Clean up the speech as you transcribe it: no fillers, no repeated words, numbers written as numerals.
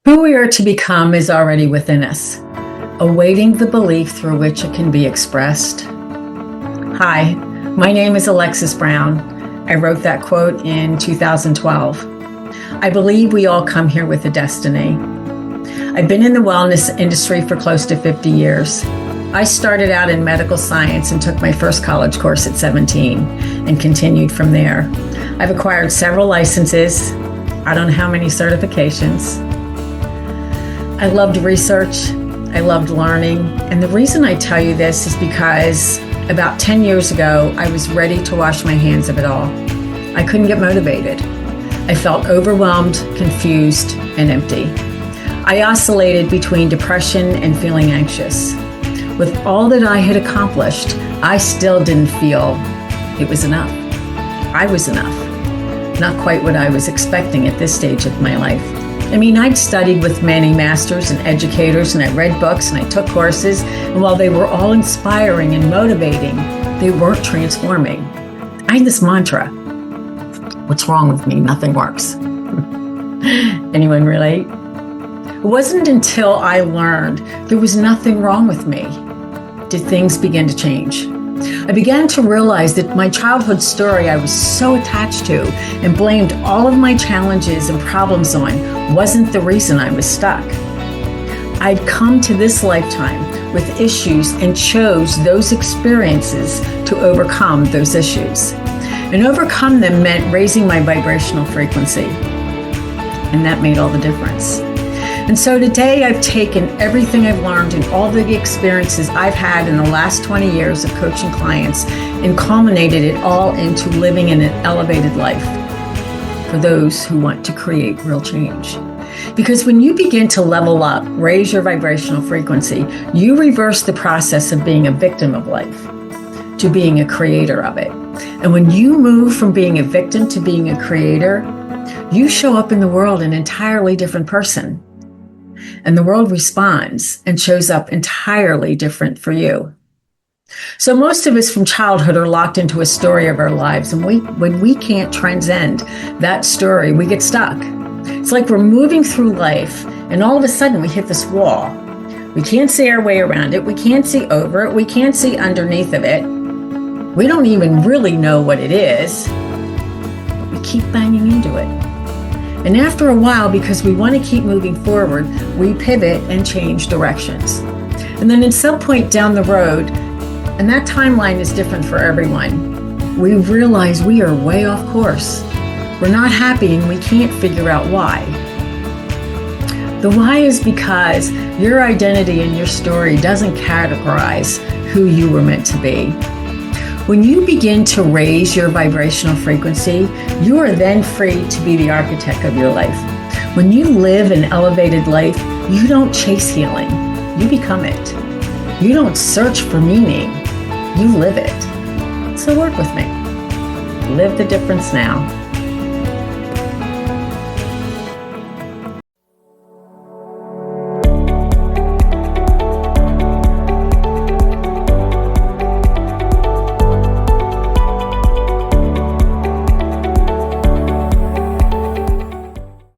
Who we are to become is already within us, awaiting the belief through which it can be expressed. Hi, my name is Alexis Brown. I wrote that quote in 2012. I believe we all come here with a destiny. I've been in the wellness industry for close to 50 years. I started out in medical science and took my first college course at 17 and continued from there. I've acquired several licenses. I don't know how many certifications. I loved research. I loved learning. And the reason I tell you this is because about 10 years ago, I was ready to wash my hands of it all. I couldn't get motivated. I felt overwhelmed, confused, and empty. I oscillated between depression and feeling anxious. With all that I had accomplished, I still didn't feel it was enough. I was enough. Not quite what I was expecting at this stage of my life. I mean, I'd studied with many masters and educators, and I read books and I took courses, and while they were all inspiring and motivating, they weren't transforming. I had this mantra: what's wrong with me? Nothing works. Anyone relate? It wasn't until I learned there was nothing wrong with me did things begin to change. I began to realize that my childhood story I was so attached to and blamed all of my challenges and problems on wasn't the reason I was stuck. I'd come to this lifetime with issues and chose those experiences to overcome those issues. And overcome them meant raising my vibrational frequency. And that made all the difference. And so today I've taken everything I've learned and all the experiences I've had in the last 20 years of coaching clients and culminated it all into living in an elevated life for those who want to create real change. Because when you begin to level up, raise your vibrational frequency, you reverse the process of being a victim of life to being a creator of it. And when you move from being a victim to being a creator, you show up in the world an entirely different person. And the world responds and shows up entirely different for you. So most of us from childhood are locked into a story of our lives. And when we can't transcend that story, we get stuck. It's like we're moving through life and all of a sudden we hit this wall. We can't see our way around it. We can't see over it. We can't see underneath of it. We don't even really know what it is, but we keep banging into it. And after a while, because we want to keep moving forward, we pivot and change directions. And then at some point down the road, and that timeline is different for everyone, we realize we are way off course. We're not happy and we can't figure out why. The why is because your identity and your story doesn't categorize who you were meant to be. When you begin to raise your vibrational frequency, you are then free to be the architect of your life. When you live an elevated life, you don't chase healing, you become it. You don't search for meaning, you live it. So work with me. Live the difference now.